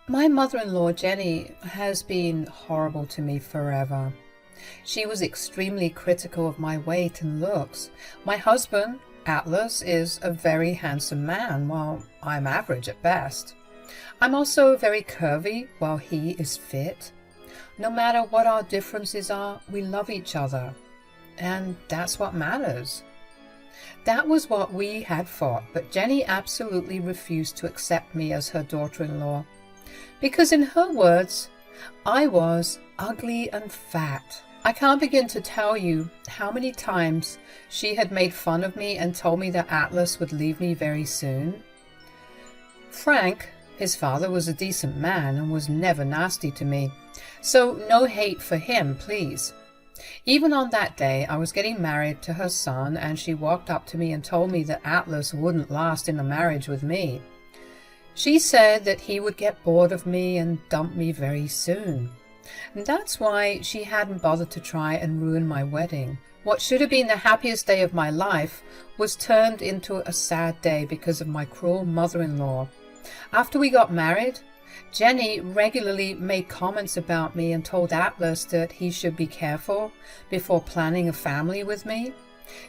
My mother-in-law, Jenny, has been horrible to me forever. She was extremely critical of my weight and looks. My husband, Atlas, is a very handsome man, while I'm average at best. I'm also very curvy, while he is fit. No matter what our differences are, we love each other. And that's what matters. That was what we had fought, but Jenny absolutely refused to accept me as her daughter-in-law. Because in her words, I was ugly and fat. I can't begin to tell you how many times she had made fun of me and told me that Atlas would leave me very soon. Frank, his father, was a decent man and was never nasty to me, so no hate for him, please. Even on that day, I was getting married to her son, and she walked up to me and told me that Atlas wouldn't last in a marriage with me. She said that he would get bored of me and dump me very soon. And that's why she hadn't bothered to try and ruin my wedding. What should have been the happiest day of my life was turned into a sad day because of my cruel mother-in-law. After we got married, Jenny regularly made comments about me and told Atlas that he should be careful before planning a family with me.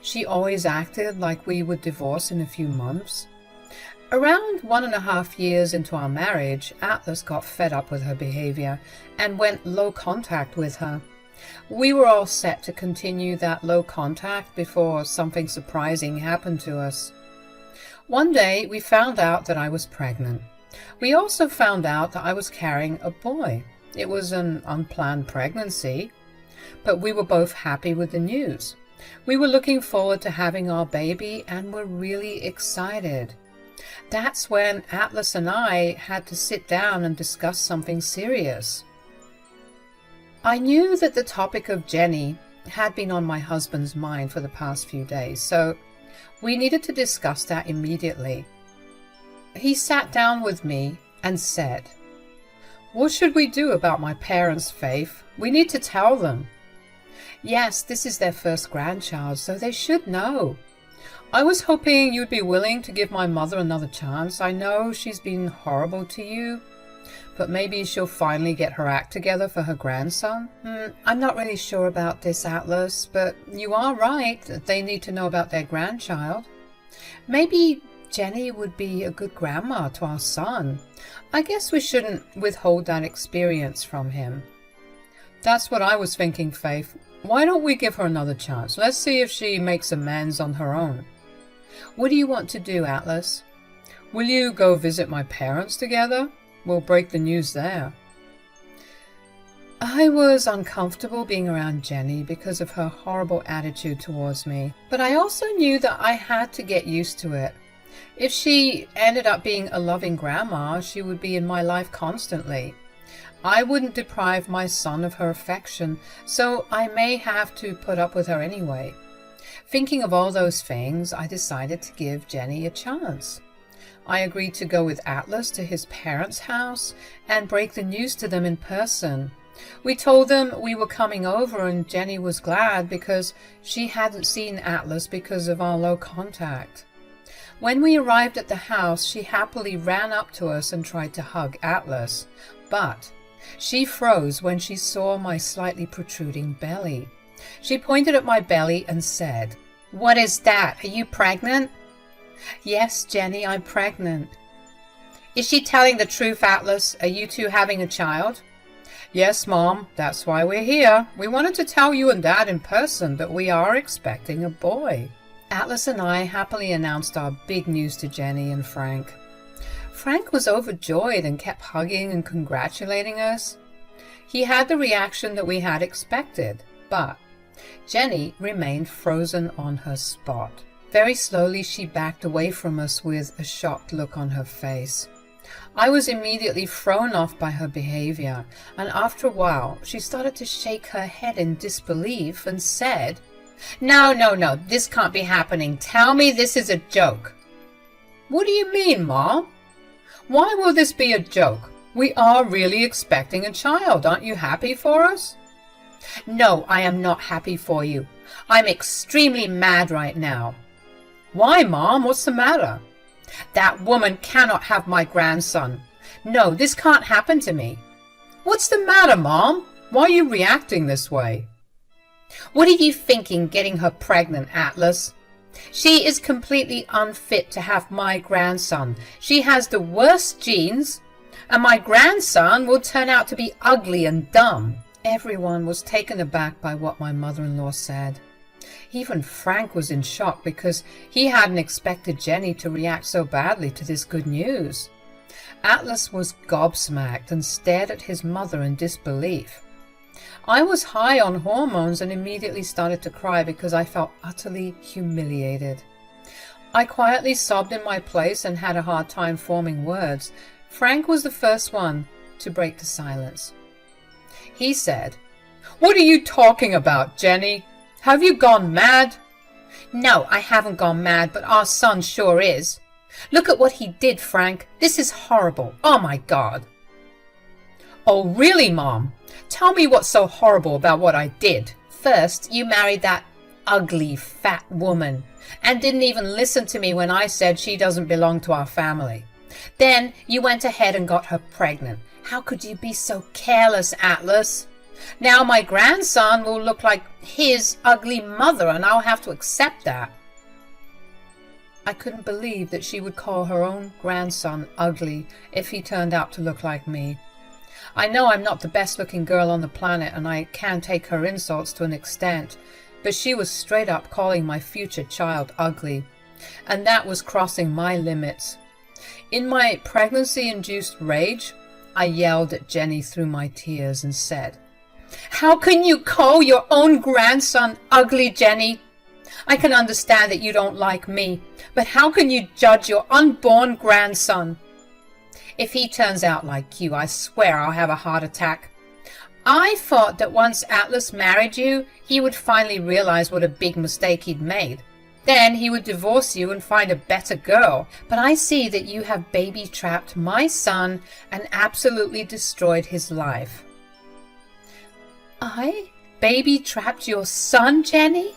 She always acted like we would divorce in a few months. Around 1.5 years into our marriage, Atlas got fed up with her behavior and went low contact with her. We were all set to continue that low contact before something surprising happened to us. One day, we found out that I was pregnant. We also found out that I was carrying a boy. It was an unplanned pregnancy, but we were both happy with the news. We were looking forward to having our baby and were really excited. That's when Atlas and I had to sit down and discuss something serious. I knew that the topic of Jenny had been on my husband's mind for the past few days, so we needed to discuss that immediately. He sat down with me and said, "What should we do about my parents, Faith? We need to tell them. Yes, this is their first grandchild, so they should know. I was hoping you'd be willing to give my mother another chance. I know she's been horrible to you, but maybe she'll finally get her act together for her grandson." I'm not really sure about this, Atlas, but you are right that they need to know about their grandchild. Maybe Jenny would be a good grandma to our son. I guess we shouldn't withhold that experience from him. That's what I was thinking, Faith. Why don't we give her another chance? Let's see if she makes amends on her own. What do you want to do, Atlas? Will you go visit my parents together? We'll break the news there. I was uncomfortable being around Jenny because of her horrible attitude towards me, but I also knew that I had to get used to it. If she ended up being a loving grandma, she would be in my life constantly. I wouldn't deprive my son of her affection, so I may have to put up with her anyway. Thinking of all those things, I decided to give Jenny a chance. I agreed to go with Atlas to his parents' house and break the news to them in person. We told them we were coming over, and Jenny was glad because she hadn't seen Atlas because of our low contact. When we arrived at the house, she happily ran up to us and tried to hug Atlas, but she froze when she saw my slightly protruding belly. She pointed at my belly and said, "What is that? Are you pregnant?" "Yes, Jenny, I'm pregnant." "Is she telling the truth, Atlas? Are you two having a child?" "Yes, Mom, that's why we're here. We wanted to tell you and Dad in person that we are expecting a boy." Atlas and I happily announced our big news to Jenny and Frank. Frank was overjoyed and kept hugging and congratulating us. He had the reaction that we had expected, but Jenny remained frozen on her spot. Very slowly she backed away from us with a shocked look on her face. I was immediately thrown off by her behavior, and after a while she started to shake her head in disbelief and said, No, this can't be happening. Tell me this is a joke." "What do you mean, Mom? Why will this be a joke? We are really expecting a child. Aren't you happy for us?" "No, I am not happy for you. I'm extremely mad right now." "Why, Mom? What's the matter?" "That woman cannot have my grandson. No, this can't happen to me. What's the matter, Mom? Why are you reacting this way? What are you thinking getting her pregnant, Atlas? She is completely unfit to have my grandson. She has the worst genes, and my grandson will turn out to be ugly and dumb. Everyone was taken aback by what my mother-in-law said. Even Frank was in shock because he hadn't expected Jenny to react so badly to this good news. Atlas was gobsmacked and stared at his mother in disbelief. I was high on hormones and immediately started to cry because I felt utterly humiliated. I quietly sobbed in my place and had a hard time forming words. Frank was the first one to break the silence. He said, "What are you talking about, Jenny? Have you gone mad?" "No, I haven't gone mad, but our son sure is. Look at what he did, Frank. This is horrible. Oh, my God." "Oh, really, Mom? Tell me what's so horrible about what I did." "First, you married that ugly, fat woman and didn't even listen to me when I said she doesn't belong to our family. Then you went ahead and got her pregnant. How could you be so careless, Atlas? Now my grandson will look like his ugly mother, and I'll have to accept that." I couldn't believe that she would call her own grandson ugly if he turned out to look like me. I know I'm not the best looking girl on the planet, and I can take her insults to an extent, but she was straight up calling my future child ugly, and that was crossing my limits. In my pregnancy-induced rage, I yelled at Jenny through my tears and said, "How can you call your own grandson ugly, Jenny? I can understand that you don't like me, but how can you judge your unborn grandson? If he turns out like you, I swear I'll have a heart attack. I thought that once Atlas married you, he would finally realize what a big mistake he'd made. Then he would divorce you and find a better girl. But I see that you have baby-trapped my son and absolutely destroyed his life." "I baby-trapped your son, Jenny?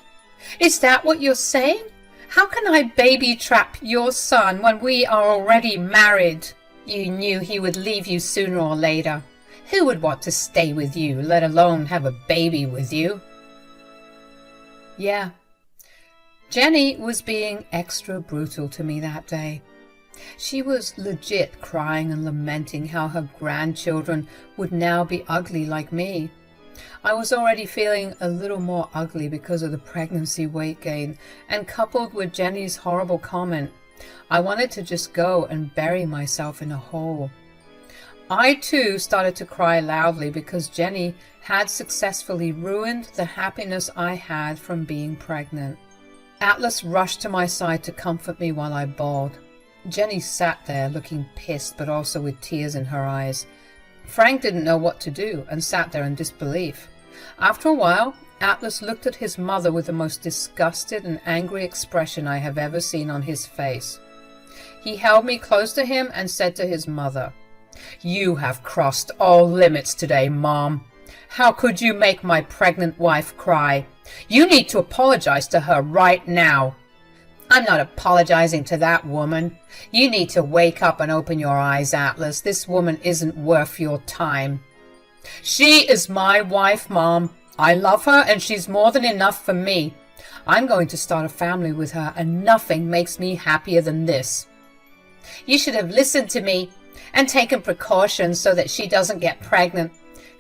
Is that what you're saying? How can I baby-trap your son when we are already married? You knew he would leave you sooner or later. Who would want to stay with you, let alone have a baby with you?" Yeah, Jenny was being extra brutal to me that day. She was legit crying and lamenting how her grandchildren would now be ugly like me. I was already feeling a little more ugly because of the pregnancy weight gain, and coupled with Jenny's horrible comment, I wanted to just go and bury myself in a hole. I too started to cry loudly because Jenny had successfully ruined the happiness I had from being pregnant. Atlas rushed to my side to comfort me while I bawled. Jenny sat there looking pissed but also with tears in her eyes. Frank didn't know what to do and sat there in disbelief. After a while, Atlas looked at his mother with the most disgusted and angry expression I have ever seen on his face. He held me close to him and said to his mother, "You have crossed all limits today, Mom. How could you make my pregnant wife cry? You need to apologize to her right now." "I'm not apologizing to that woman. You need to wake up and open your eyes, Atlas. This woman isn't worth your time." "She is my wife, Mom. I love her and she's more than enough for me. I'm going to start a family with her and nothing makes me happier than this." "You should have listened to me and taken precautions so that she doesn't get pregnant.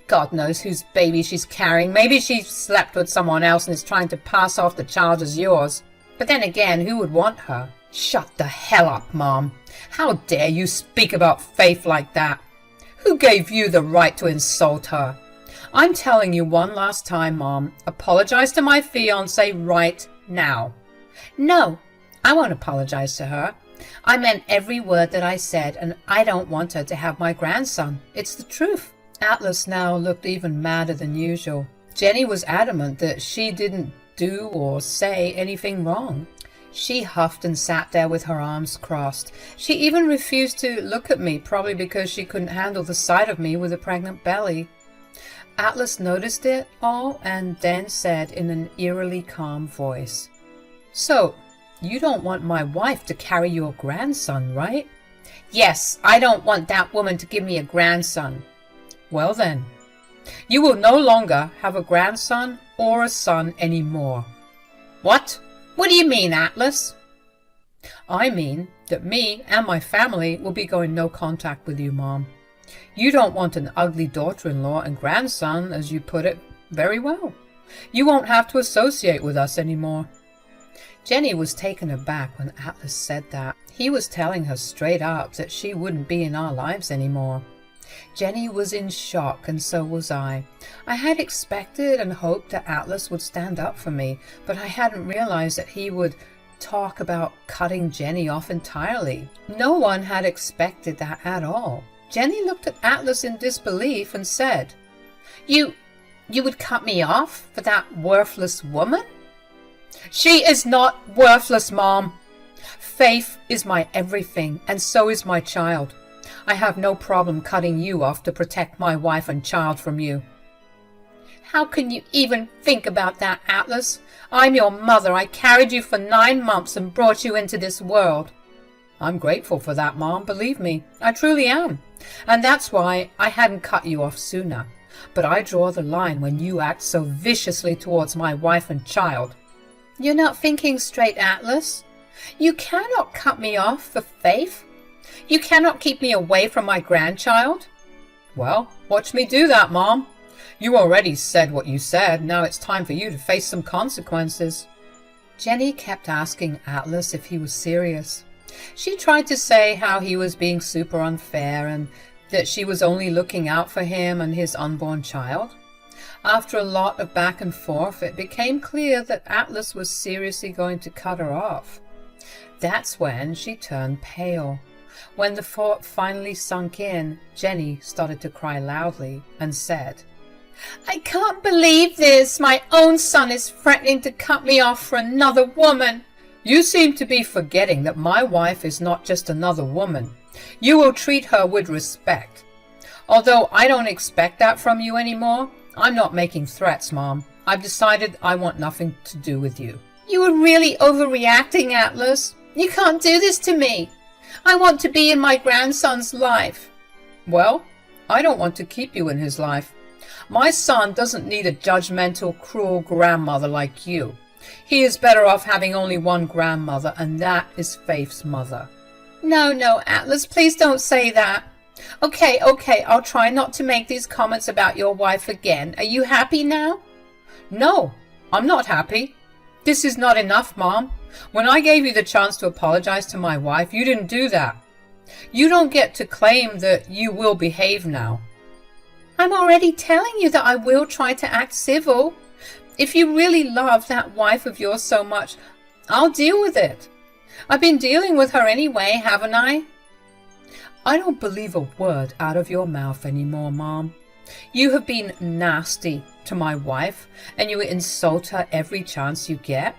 God knows whose baby she's carrying. Maybe she slept with someone else and is trying to pass off the child as yours. But then again, who would want her?" "Shut the hell up, Mom. How dare you speak about faith like that? Who gave you the right to insult her? I'm telling you one last time, Mom. Apologize to my fiancé right now." "No, I won't apologize to her. I meant every word that I said, and I don't want her to have my grandson. It's the truth." Atlas now looked even madder than usual. Jenny was adamant that she didn't do or say anything wrong. She huffed and sat there with her arms crossed. She even refused to look at me, probably because she couldn't handle the sight of me with a pregnant belly. Atlas noticed it all and then said in an eerily calm voice, "So, you don't want my wife to carry your grandson, right?" Yes, I don't want that woman to give me a grandson. Well then, you will no longer have a grandson or a son anymore. What? What do you mean, Atlas? I mean that me and my family will be going no contact with you, Mom. You don't want an ugly daughter-in-law and grandson, as you put it. Very well. You won't have to associate with us anymore. Jenny was taken aback when Atlas said that. He was telling her straight up that she wouldn't be in our lives anymore. Jenny was in shock, and so was I. I had expected and hoped that Atlas would stand up for me, but I hadn't realized that he would talk about cutting Jenny off entirely. No one had expected that at all. Jenny looked at Atlas in disbelief and said, You would cut me off for that worthless woman? She is not worthless, Mom. Faith is my everything, and so is my child. I have no problem cutting you off to protect my wife and child from you. How can you even think about that, Atlas? I'm your mother. I carried you for 9 months and brought you into this world. I'm grateful for that, Mom. Believe me, I truly am. And that's why I hadn't cut you off sooner. But I draw the line when you act so viciously towards my wife and child. You're not thinking straight, Atlas. You cannot cut me off for Faith. You cannot keep me away from my grandchild. Well, watch me do that, Mom. You already said what you said. Now it's time for you to face some consequences. Jenny kept asking Atlas if he was serious. She tried to say how he was being super unfair and that she was only looking out for him and his unborn child. After a lot of back and forth, it became clear that Atlas was seriously going to cut her off. That's when she turned pale. When the thought finally sunk in, Jenny started to cry loudly and said, I can't believe this. My own son is threatening to cut me off for another woman. You seem to be forgetting that my wife is not just another woman. You will treat her with respect. Although I don't expect that from you anymore, I'm not making threats, Mom. I've decided I want nothing to do with you. You are really overreacting, Atlas. You can't do this to me. I want to be in my grandson's life. Well, I don't want to keep you in his life. My son doesn't need a judgmental, cruel grandmother like you. He is better off having only one grandmother, and that is Faith's mother. No, Atlas, please don't say that. Okay, I'll try not to make these comments about your wife again. Are you happy now? No, I'm not happy. This is not enough, Mom. When I gave you the chance to apologize to my wife, you didn't do that. You don't get to claim that you will behave now. I'm already telling you that I will try to act civil. If you really love that wife of yours so much, I'll deal with it. I've been dealing with her anyway, haven't I? I don't believe a word out of your mouth anymore, Mom. You have been nasty to my wife, and you insult her every chance you get.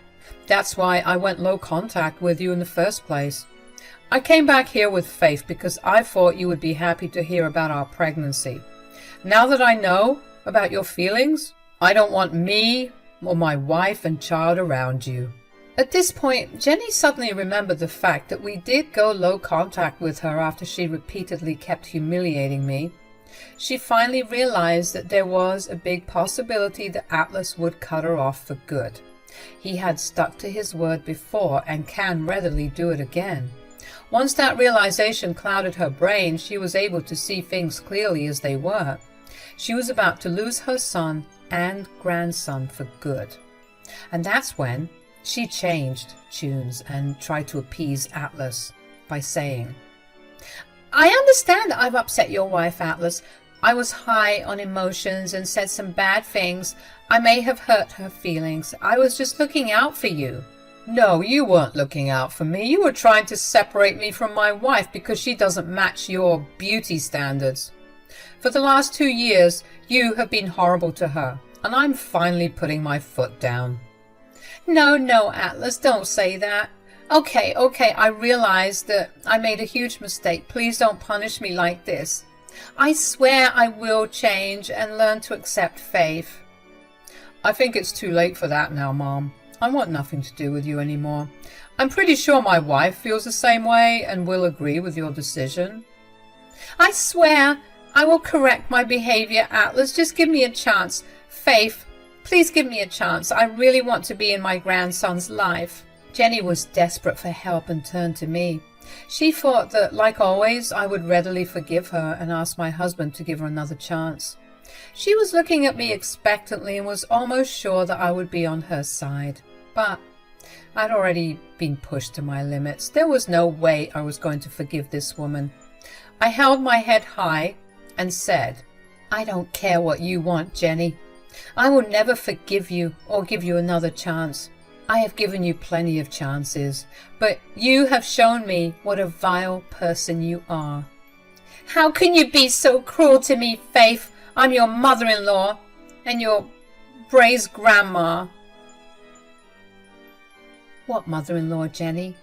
That's why I went low contact with you in the first place. I came back here with Faith because I thought you would be happy to hear about our pregnancy. Now that I know about your feelings, I don't want me or my wife and child around you. At this point, Jenny suddenly remembered the fact that we did go low contact with her after she repeatedly kept humiliating me. She finally realized that there was a big possibility that Atlas would cut her off for good. He had stuck to his word before and can readily do it again. Once that realization clouded her brain, she was able to see things clearly as they were. She was about to lose her son and grandson for good. And that's when she changed tunes and tried to appease Atlas by saying, I understand that I've upset your wife, Atlas. I was high on emotions and said some bad things. I may have hurt her feelings. I was just looking out for you. No, you weren't looking out for me. You were trying to separate me from my wife because she doesn't match your beauty standards. For the last 2 years, you have been horrible to her, and I'm finally putting my foot down. No, Atlas, don't say that. Okay, I realize that I made a huge mistake. Please don't punish me like this. I swear I will change and learn to accept Faith. I think it's too late for that now, Mom. I want nothing to do with you anymore. I'm pretty sure my wife feels the same way and will agree with your decision. I swear I will correct my behavior, Atlas. Just give me a chance. Faith, please give me a chance. I really want to be in my grandson's life. Jenny was desperate for help and turned to me. She thought that, like always, I would readily forgive her and ask my husband to give her another chance. She was looking at me expectantly and was almost sure that I would be on her side. But I'd already been pushed to my limits. There was no way I was going to forgive this woman. I held my head high and said, I don't care what you want, Jenny. I will never forgive you or give you another chance. I have given you plenty of chances, but you have shown me what a vile person you are. How can you be so cruel to me, Faith? I'm your mother-in-law and your Bray's grandma. What mother-in-law, Jenny?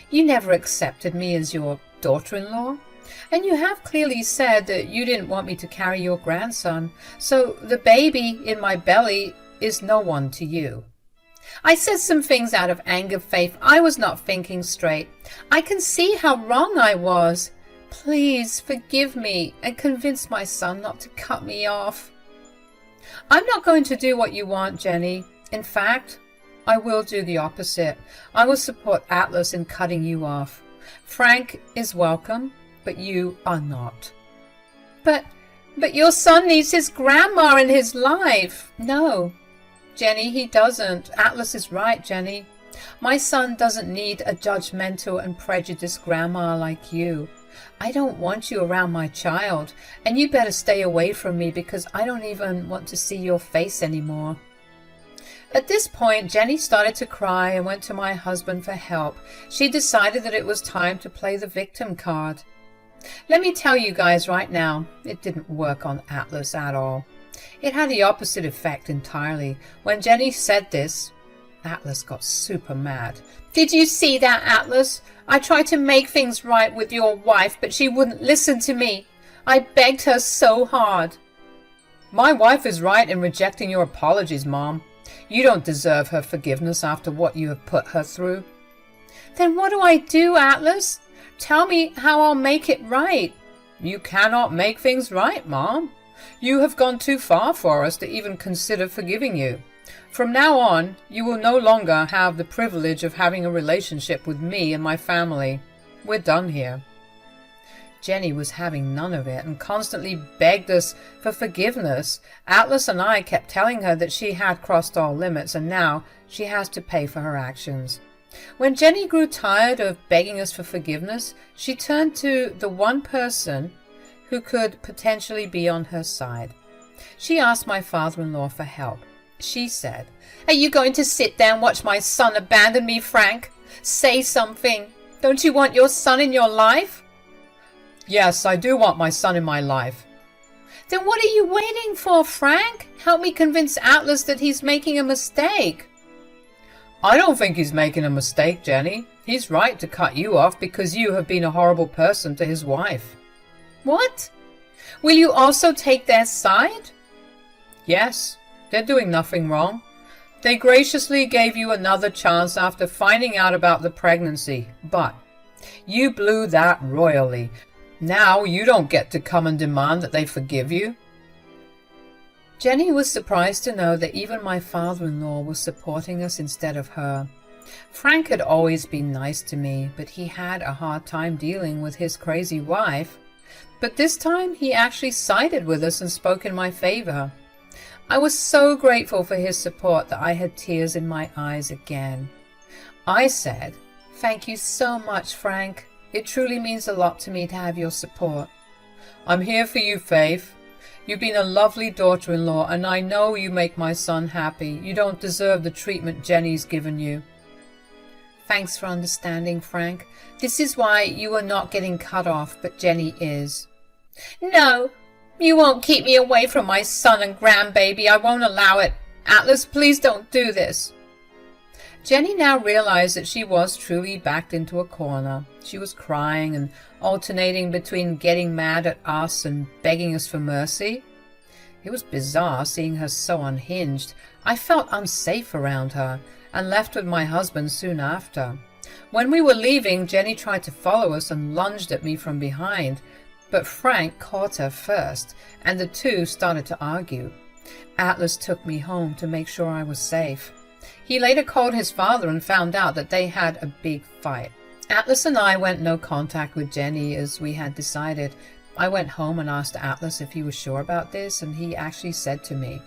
You never accepted me as your daughter-in-law, and you have clearly said that you didn't want me to carry your grandson, so the baby in my belly is no one to you. I said some things out of anger, Faith. I was not thinking straight. I can see how wrong I was. Please forgive me and convince my son not to cut me off. I'm not going to do what you want, Jenny. In fact, I will do the opposite. I will support Atlas in cutting you off. Frank is welcome, but you are not. But your son needs his grandma in his life. No, Jenny, he doesn't. Atlas is right, Jenny. My son doesn't need a judgmental and prejudiced grandma like you. I don't want you around my child, and you better stay away from me because I don't even want to see your face anymore. At this point, Jenny started to cry and went to my husband for help. She decided that it was time to play the victim card. Let me tell you guys right now, it didn't work on Atlas at all. It had the opposite effect entirely. When Jenny said this, Atlas got super mad. Did you see that, Atlas? I tried to make things right with your wife, but she wouldn't listen to me. I begged her so hard. My wife is right in rejecting your apologies, Mom. You don't deserve her forgiveness after what you have put her through. Then what do I do, Atlas? Tell me how I'll make it right. You cannot make things right, Mom. You have gone too far for us to even consider forgiving you. From now on, you will no longer have the privilege of having a relationship with me and my family. We're done here. Jenny was having none of it and constantly begged us for forgiveness. Atlas and I kept telling her that she had crossed all limits and now she has to pay for her actions. When Jenny grew tired of begging us for forgiveness, she turned to the one person who could potentially be on her side. She asked my father-in-law for help. She said, Are you going to sit there and watch my son abandon me, Frank? Say something. Don't you want your son in your life? Yes, I do want my son in my life. Then what are you waiting for, Frank? Help me convince Atlas that he's making a mistake. I don't think he's making a mistake, Jenny. He's right to cut you off because you have been a horrible person to his wife. What? Will you also take their side? Yes, they're doing nothing wrong. They graciously gave you another chance after finding out about the pregnancy, but you blew that royally. Now you don't get to come and demand that they forgive you. Jenny was surprised to know that even my father-in-law was supporting us instead of her. Frank had always been nice to me, but he had a hard time dealing with his crazy wife. But this time he actually sided with us and spoke in my favor. I was so grateful for his support that I had tears in my eyes again. I said, "Thank you so much, Frank. It truly means a lot to me to have your support. I'm here for you, Faith. You've been a lovely daughter-in-law, and I know you make my son happy. You don't deserve the treatment Jenny's given you." Thanks for understanding, Frank. This is why you are not getting cut off, but Jenny is. No, you won't keep me away from my son and grandbaby. I won't allow it. Atlas, please don't do this. Jenny now realized that she was truly backed into a corner. She was crying and alternating between getting mad at us and begging us for mercy. It was bizarre seeing her so unhinged. I felt unsafe around her, and left with my husband soon after. When we were leaving, Jenny tried to follow us and lunged at me from behind, but Frank caught her first, and the two started to argue. Atlas took me home to make sure I was safe. He later called his father and found out that they had a big fight. Atlas and I went no contact with Jenny as we had decided. I went home and asked Atlas if he was sure about this, and he actually said to me,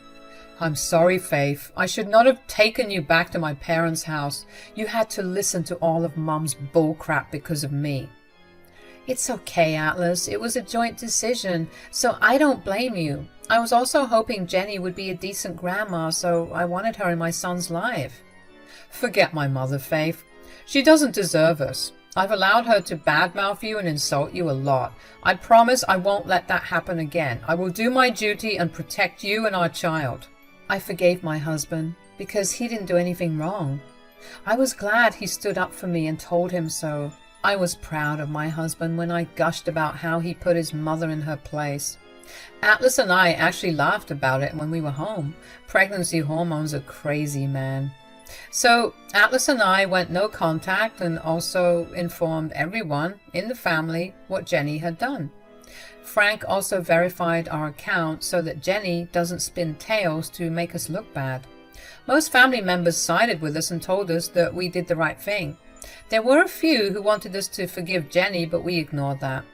"I'm sorry, Faith. I should not have taken you back to my parents' house. You had to listen to all of Mom's bullcrap because of me." "It's okay, Atlas. It was a joint decision, so I don't blame you. I was also hoping Jenny would be a decent grandma, so I wanted her in my son's life." "Forget my mother, Faith. She doesn't deserve us. I've allowed her to badmouth you and insult you a lot. I promise I won't let that happen again. I will do my duty and protect you and our child." I forgave my husband because he didn't do anything wrong. I was glad he stood up for me and told him so. I was proud of my husband when I gushed about how he put his mother in her place. Atlas and I actually laughed about it when we were home. Pregnancy hormones are crazy, man. So Atlas and I went no contact and also informed everyone in the family what Jenny had done. Frank also verified our account so that Jenny doesn't spin tales to make us look bad. Most family members sided with us and told us that we did the right thing. There were a few who wanted us to forgive Jenny, but we ignored that.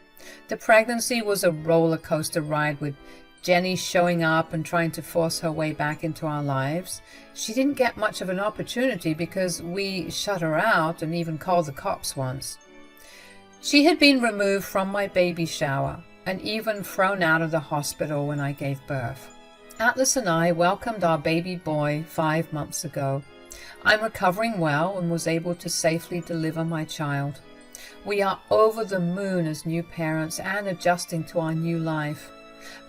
The pregnancy was a roller coaster ride with Jenny showing up and trying to force her way back into our lives. She didn't get much of an opportunity because we shut her out and even called the cops once. She had been removed from my baby shower and even thrown out of the hospital when I gave birth. Atlas and I welcomed our baby boy 5 months ago. I'm recovering well and was able to safely deliver my child. We are over the moon as new parents and adjusting to our new life.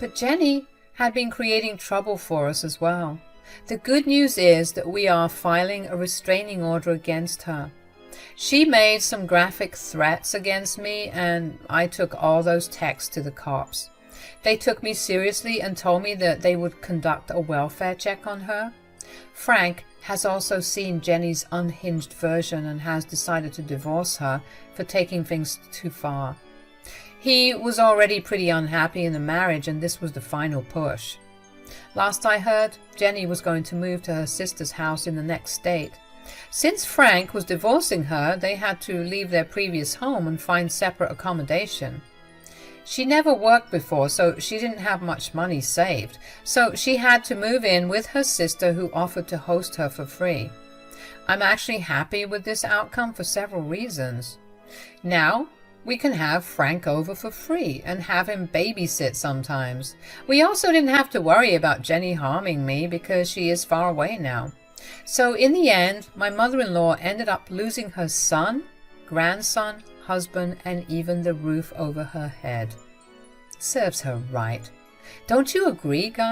But Jenny had been creating trouble for us as well. The good news is that we are filing a restraining order against her. She made some graphic threats against me, and I took all those texts to the cops. They took me seriously and told me that they would conduct a welfare check on her. Frank has also seen Jenny's unhinged version and has decided to divorce her for taking things too far. He was already pretty unhappy in the marriage, and this was the final push. Last I heard, Jenny was going to move to her sister's house in the next state. Since Frank was divorcing her, they had to leave their previous home and find separate accommodation. She never worked before, so she didn't have much money saved, so she had to move in with her sister, who offered to host her for free. I'm actually happy with this outcome for several reasons. Now, we can have Frank over for free and have him babysit sometimes. We also didn't have to worry about Jenny harming me because she is far away now. So in the end, my mother-in-law ended up losing her son, grandson, husband, and even the roof over her head. Serves her right. Don't you agree, guys?